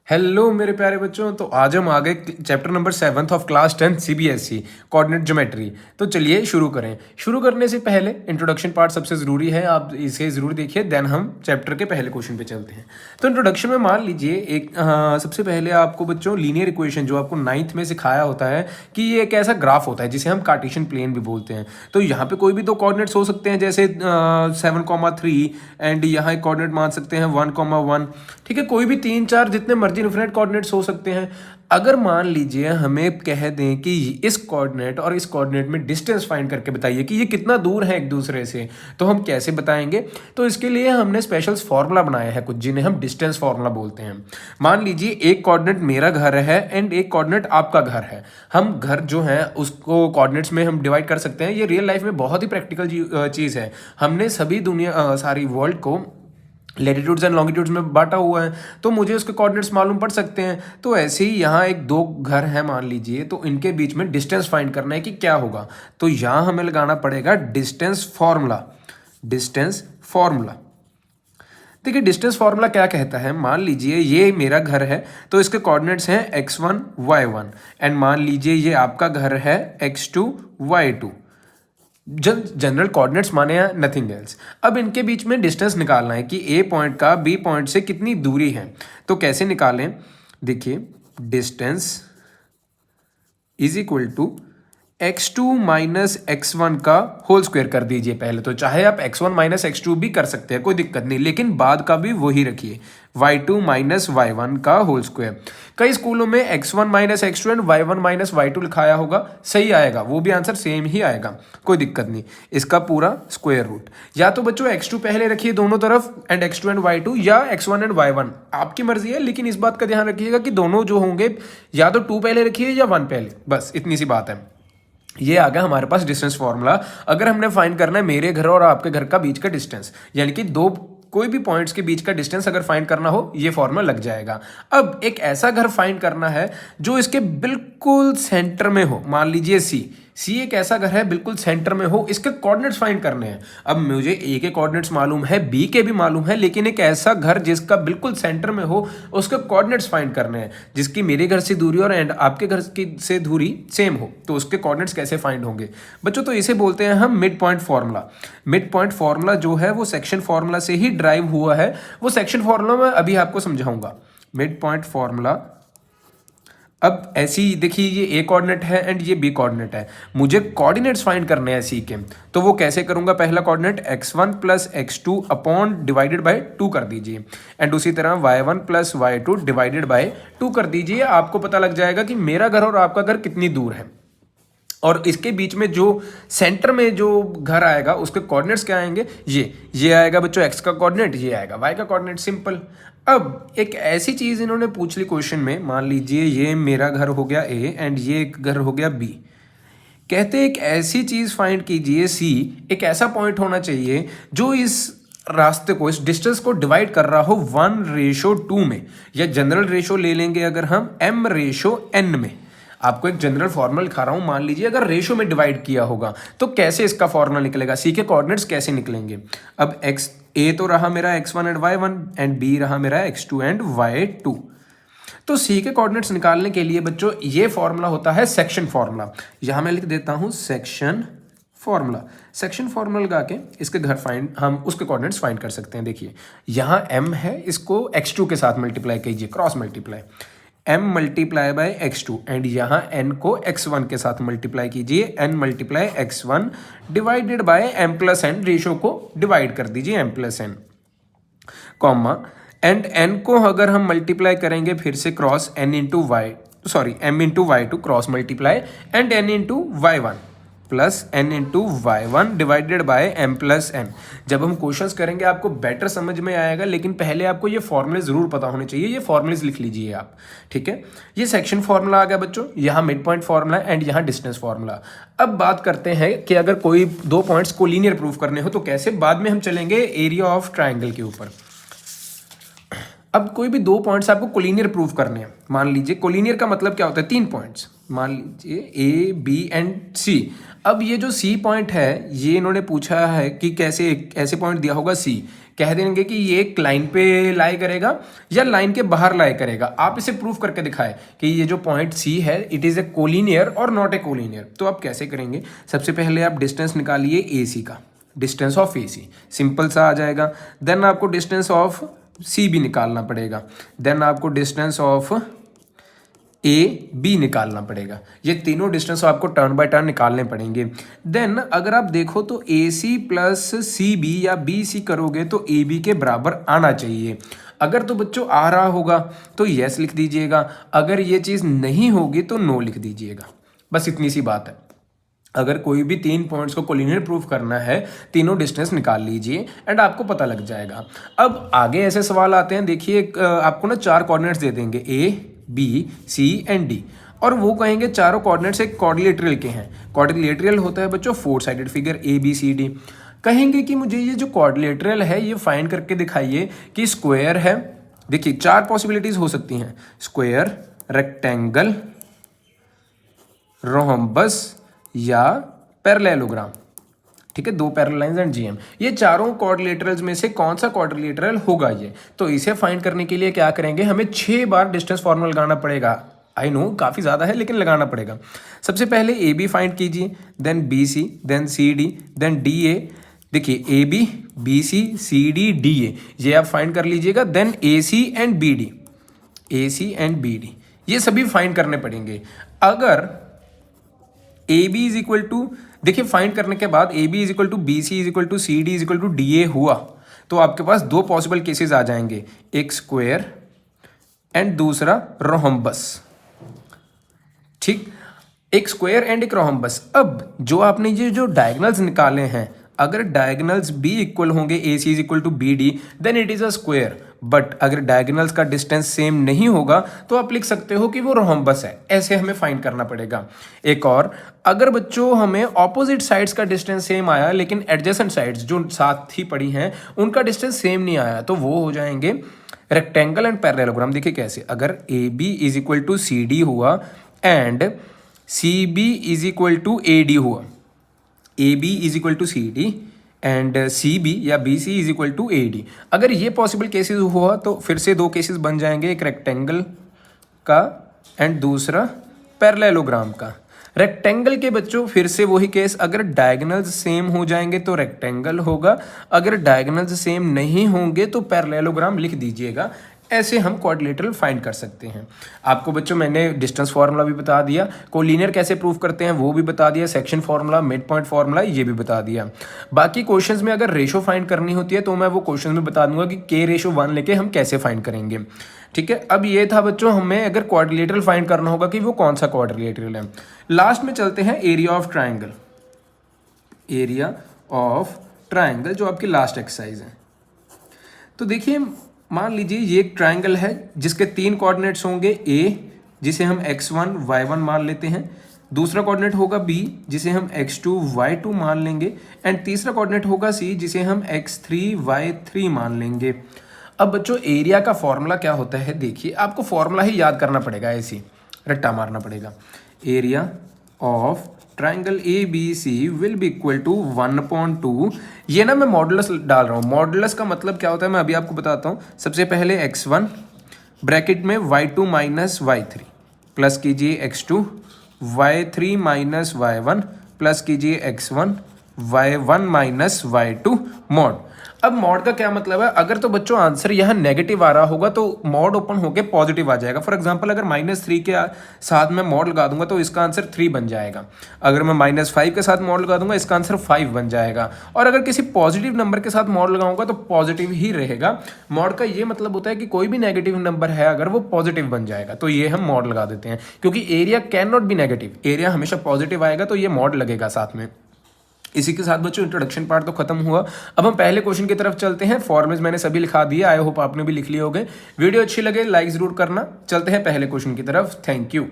Hello मेरे प्यारे बच्चों। तो आज हम आ गए chapter number 7 of class 10 CBSE coordinate geometry. तो चलिए शुरू करें। शुरू करने से पहले इंट्रोडक्शन पार्ट सबसे ज़रूरी है, आप इसे ज़रूर देखिए, देन हम चैप्टर के पहले क्वेश्चन पे चलते हैं। तो इंट्रोडक्शन में मान लीजिए एक सबसे पहले आपको बच्चों लीनियर इक्वेशन जो आपको 9th में सिखाया होता है कि ये एक ऐसा ग्राफ होता है जिसे हम कार्टेशियन प्लेन भी बोलते हैं। तो यहाँ पे कोई भी दो कोऑर्डिनेट्स हो सकते हैं, जैसे 7,3 एंड यहाँ एक कोऑर्डिनेट मान सकते हैं 1,1। ठीक है, कोई भी 3-4 जितने मर्जी इन्फिनिट कोऑर्डिनेट्स हो सकते हैं। अगर मान लीजिए हमें कह दें कि इस कोऑर्डिनेट और इस कोऑर्डिनेट में डिस्टेंस फाइंड करके बताइए कि ये कितना दूर है एक दूसरे से, तो हम कैसे बताएंगे? तो इसके लिए हमने स्पेशल फॉर्मूला बनाया है कुछ, जिन्हें हम डिस्टेंस फॉर्मूला बोलते हैं। मान लीजिए एक कोऑर्डिनेट मेरा घर है एंड एक कोऑर्डिनेट आपका घर है। हम घर जो है उसको कोऑर्डिनेट्स में हम डिवाइड कर सकते हैं। ये रियल लाइफ में बहुत ही प्रैक्टिकल चीज़ है। हमने सभी दुनिया सारी वर्ल्ड को लेटीट्यूड्स एंड लॉन्गिट्यूड्स में बांटा हुआ है, तो मुझे उसके कोऑर्डिनेट्स मालूम पड़ सकते हैं। तो ऐसे ही यहाँ एक दो घर है मान लीजिए, तो इनके बीच में डिस्टेंस फाइंड करना है कि क्या होगा। तो यहाँ हमें लगाना पड़ेगा डिस्टेंस फॉर्मूला। डिस्टेंस फॉर्मूला, देखिए डिस्टेंस फॉर्मूला क्या कहता है। मान लीजिए ये मेरा घर है तो इसके कोऑर्डिनेट्स हैं x1 y1 एंड मान लीजिए ये आपका घर है x2 y2। जनरल कोऑर्डिनेट्स माने हैं, नथिंग एल्स। अब इनके बीच में डिस्टेंस निकालना है कि ए पॉइंट का बी पॉइंट से कितनी दूरी है। तो कैसे निकालें? देखिए distance is equal to x2 minus x1 का होल स्क्वायर कर दीजिए पहले तो। चाहे आप x1 माइनस x2 भी कर सकते हैं, कोई दिक्कत नहीं, लेकिन बाद का भी वही रखिए, y2 माइनस y1 का होल स्क्वायर। कई स्कूलों में x1 minus x2 and y1 minus y2 लिखाया होगा, सही आएगा, वो भी आंसर सेम ही आएगा, कोई दिक्कत नहीं। इसका पूरा स्क्वायर रूट, या तो बच्चों x2 पहले रखिए दोनों तरफ एंड x2 एंड y2, या x1 एंड y1, आपकी मर्जी है। लेकिन इस बात का ध्यान रखिएगा कि दोनों जो होंगे या तो 2 पहले रखिए या 1 पहले, बस इतनी सी बात है। ये आ गया हमारे पास डिस्टेंस फॉर्मूला। अगर हमने फाइंड करना है मेरे घर और आपके घर का बीच का डिस्टेंस, यानी कि दो कोई भी पॉइंट्स के बीच का डिस्टेंस अगर फाइंड करना हो, ये फॉर्मूला लग जाएगा। अब एक ऐसा घर फाइंड करना है जो इसके बिल्कुल सेंटर में हो। मान लीजिए सी एक ऐसा घर है बिल्कुल सेंटर में हो, इसके कोऑर्डिनेट्स फाइंड करने हैं। अब मुझे ए के कोऑर्डिनेट्स मालूम है, बी के भी मालूम है, लेकिन एक ऐसा घर जिसका बिल्कुल सेंटर में हो, उसके कोऑर्डिनेट्स फाइंड करने हैं, जिसकी मेरे घर से दूरी और एंड आपके घर की से दूरी सेम हो। तो उसके कोऑर्डिनेट्स कैसे फाइंड होंगे बच्चों? तो इसे बोलते हैं हम mid point formula. Mid point formula जो है वो सेक्शन फॉर्मूला से ही ड्राइव हुआ है। वो सेक्शन फॉर्मूला मैं अभी आपको समझाऊंगा। मिड पॉइंट फॉर्मूला, अब ऐसी देखिए ये ए कोऑर्डिनेट है एंड ये बी कोऑर्डिनेट है, मुझे कोऑर्डिनेट्स फाइंड करने हैं सी के। तो वो कैसे करूंगा? पहला coordinate x1 plus x2 upon divided by 2 कर दीजिए एंड उसी तरह y1 plus y2 divided by 2 कर दीजिए। आपको पता लग जाएगा कि मेरा घर और आपका घर कितनी दूर है, और इसके बीच में जो सेंटर में जो घर आएगा उसके कोऑर्डिनेट्स क्या आएंगे? ये आएगा बच्चों x का कोऑर्डिनेट, ये आएगा y का कोऑर्डिनेट, सिंपल। अब एक ऐसी चीज इन्होंने पूछ ली क्वेश्चन में, मान लीजिए ये मेरा घर हो गया a एंड ये एक घर हो गया b। कहते एक ऐसी चीज फाइंड कीजिए c, एक ऐसा पॉइंट होना चाहिए जो इस रास्ते को, इस डिस्टेंस को डिवाइड कर रहा हो 1:2 में, या जनरल रेशो ले लेंगे अगर हम m:n में। आपको एक जनरल फॉर्मूला लिखा रहा हूं, मान लीजिए अगर रेशो में डिवाइड किया होगा तो कैसे इसका फॉर्मूला निकलेगा, सी के कोऑर्डिनेट्स कैसे निकलेंगे। अब एक्स ए तो रहा मेरा x1 and y1 and B रहा मेरा x2 एंड y2। तो सी के कोऑर्डिनेट्स निकालने के लिए बच्चों ये फॉर्मूला होता है सेक्शन फॉर्मूला। यहां मैं लिख देता हूं सेक्शन फॉर्मूला। सेक्शन फॉर्मूला लगा के इसके घर फाइंड, हम उसके कोऑर्डिनेट्स फाइंड कर सकते हैं। देखिए यहाँ m है, इसको x2 के साथ मल्टीप्लाई कीजिए, cross multiply, m multiply by x2 and यहाँ n को x1 के साथ मल्टीप्लाई कीजिए, n multiply x1 divided by m plus n, ratio को डिवाइड कर दीजिए m plus n, comma and n को अगर हम मल्टीप्लाई करेंगे फिर से cross n into y, sorry m into y2 cross multiply and n into y1 plus n into y1 divided by m plus n। जब हम क्वेश्चंस करेंगे आपको बेटर समझ में आएगा, लेकिन पहले आपको ये फॉर्मूले जरूर पता होने चाहिए। ये फॉर्मूलेज लिख लीजिए आप, ठीक है। ये सेक्शन फॉर्मूला आ गया बच्चों, यहाँ मिड पॉइंट फॉर्मूला एंड यहाँ डिस्टेंस फॉर्मूला। अब बात करते हैं कि अगर कोई दो पॉइंट्स को लीनियर प्रूफ करने हो तो कैसे। बाद में हम चलेंगे एरिया ऑफ ट्राइंगल के ऊपर। अब कोई भी दो पॉइंट्स आपको कोलिनियर प्रूफ करने हैं। मान लीजिए कोलिनियर का मतलब क्या होता है? 3 पॉइंट्स, मान लीजिए ए बी एंड सी। अब ये जो सी पॉइंट है, ये इन्होंने पूछा है कि कैसे, ऐसे पॉइंट दिया होगा सी, कह देंगे कि ये एक लाइन पे लाई करेगा या लाइन के बाहर लाई करेगा। आप इसे प्रूफ करके दिखाएं कि ये जो पॉइंट सी है इट इज़ ए कोलिनियर और नॉट ए कोलिनियर। तो आप कैसे करेंगे, सबसे पहले आप डिस्टेंस निकालिए ए सी का, distance of A C, simple सा आ जाएगा। देन आपको डिस्टेंस ऑफ सी भी निकालना पड़ेगा, देन आपको डिस्टेंस ऑफ ए बी निकालना पड़ेगा। ये तीनों डिस्टेंस आपको टर्न बाय टर्न निकालने पड़ेंगे। देन अगर आप देखो तो ए सी प्लस सी बी या बी सी करोगे तो ए बी के बराबर आना चाहिए। अगर तो बच्चों आ रहा होगा तो यस लिख दीजिएगा, अगर ये चीज़ नहीं होगी तो नो लिख दीजिएगा। बस इतनी सी बात है। अगर कोई भी 3 पॉइंट्स को कोलिनियर प्रूफ करना है, तीनों डिस्टेंस निकाल लीजिए एंड आपको पता लग जाएगा। अब आगे ऐसे सवाल आते हैं, देखिए आपको ना 4 कोऑर्डिनेट्स दे देंगे A B C and D, और वो कहेंगे चारों कोऑर्डिनेट्स एक क्वाड्रिलेटरल के हैं। क्वाड्रिलेटरल होता है बच्चों 4 sided figure A B C D. कहेंगे कि मुझे ये जो क्वाड्रिलेटरल है ये फाइंड करके दिखाइए कि स्क्वायर है। देखिए 4 पॉसिबिलिटीज हो सकती हैं, स्क्वायर, रेक्टेंगल, रोम्बस या पैरेललोग्राम। ठीक है, 2 पैरेलल लाइंस एंड जीएम, ये चारों क्वाड्रिलेटरल्स में से कौन सा क्वाड्रिलेटरल होगा ये। तो इसे फाइंड करने के लिए क्या करेंगे, हमें 6 बार डिस्टेंस फॉर्मूला लगाना पड़ेगा। आई नो काफ़ी ज़्यादा है लेकिन लगाना पड़ेगा। सबसे पहले ए बी फाइंड कीजिए, then B C, then C D, then D A. देखिए A B B C C D D A ये आप फाइंड कर लीजिएगा। Then A C and B D, A C and B D ये सभी find करने पड़ेंगे। अगर A B is equal to, देखिए फाइंड करने के बाद A B is equal to B C is equal to C D is equal to D A हुआ तो आपके पास 2 पॉसिबल केसेस आ जाएंगे, एक स्क्वायर एंड दूसरा रोम्बस। ठीक, एक स्क्वायर एंड एक रोम्बस। अब जो आपने ये जो डायगोनल्स निकाले हैं, अगर डायगोनल्स भी इक्वल होंगे, A C is equal to B D, then it is a square. But अगर डायगोनल्स का डिस्टेंस सेम नहीं होगा तो आप लिख सकते हो कि वो रोम्बस है। ऐसे हमें फाइंड करना पड़ेगा। एक और, अगर बच्चों हमें ऑपोजिट साइड्स का डिस्टेंस सेम आया लेकिन एडजेसेंट साइड्स जो साथ ही पड़ी हैं उनका डिस्टेंस सेम नहीं आया तो वो हो जाएंगे रेक्टेंगल एंड पैरेललोग्राम। देखिए कैसे, अगर A B is equal to C D हुआ and C B is equal to A D हुआ, A B is equal to C D and C B या B C is equal to A D, अगर ये possible cases हुआ तो फिर से 2 cases बन जाएंगे, एक रेक्टेंगल का एंड दूसरा पैरेललोग्राम का। रेक्टेंगल के बच्चों फिर से वही केस, अगर डायगोनल्स सेम हो जाएंगे तो रेक्टेंगल होगा, अगर डायगोनल्स सेम नहीं होंगे तो पैरेललोग्राम लिख दीजिएगा। ऐसे हम क्वाड्रिलेटरल फाइंड कर सकते हैं। आपको बच्चों मैंने डिस्टेंस फार्मूला भी बता दिया, कोलिनियर कैसे प्रूव करते हैं वो भी बता दिया, section formula, mid point formula ये भी बता दिया। बाकी क्वेश्चंस में अगर रेशो फाइंड करनी होती है तो मैं वो क्वेश्चन में बता दूंगा कि K/1 लेके हम कैसे फाइंड करेंगे। ठीक है, अब ये था बच्चों हमें अगर क्वाड्रिलेटरल फाइंड करना होगा कि वो कौन सा क्वाड्रिलेटरल है। लास्ट में चलते हैं area of triangle, area of triangle जो आपकी लास्ट एक्सरसाइज है। तो देखिए मान लीजिए ये एक ट्राइंगल है जिसके 3 कोऑर्डिनेट्स होंगे, ए जिसे हम x1 y1 मान लेते हैं, दूसरा कोऑर्डिनेट होगा b जिसे हम x2 y2 मान लेंगे एंड तीसरा कोऑर्डिनेट होगा c जिसे हम x3 y3 मान लेंगे। अब बच्चों एरिया का फॉर्मूला क्या होता है, देखिए आपको फॉर्मूला ही याद करना पड़ेगा, ऐसे रट्टा मारना पड़ेगा। Area of triangle A B C will be equal to 1/2। ये ना मैं मॉडुलस डाल रहा हूँ, मॉडुलस का मतलब क्या होता है मैं अभी आपको बताता हूँ। सबसे पहले x1 ब्रैकेट में y2 माइनस y3 प्लस कीजिए x2 y3 minus y1 plus कीजिए x1 y1 minus y2 mod. अब मॉड का क्या मतलब है, अगर तो बच्चों आंसर यहाँ नेगेटिव आ रहा होगा तो मॉड ओपन होके पॉजिटिव आ जाएगा। फॉर एग्जांपल अगर -3 के साथ मैं मॉड लगा दूंगा तो इसका आंसर 3 बन जाएगा, अगर मैं -5 के साथ मॉड लगा दूंगा इसका आंसर 5 बन जाएगा, और अगर किसी पॉजिटिव नंबर के साथ मॉड लगाऊंगा तो पॉजिटिव ही रहेगा। मॉड का ये मतलब होता है कि कोई भी नेगेटिव नंबर है अगर वो पॉजिटिव बन जाएगा तो ये हम मॉड लगा देते हैं, क्योंकि area can not be negative, area हमेशा पॉजिटिव आएगा तो ये मॉड लगेगा साथ में। इसी के साथ बच्चों इंट्रोडक्शन पार्ट तो खत्म हुआ। अब हम पहले क्वेश्चन की तरफ चलते हैं। फॉर्मुलेज मैंने सभी लिखा दिए, आई होप आपने भी लिख लिए होंगे। वीडियो अच्छी लगे लाइक जरूर करना। चलते हैं पहले क्वेश्चन की तरफ। Thank you.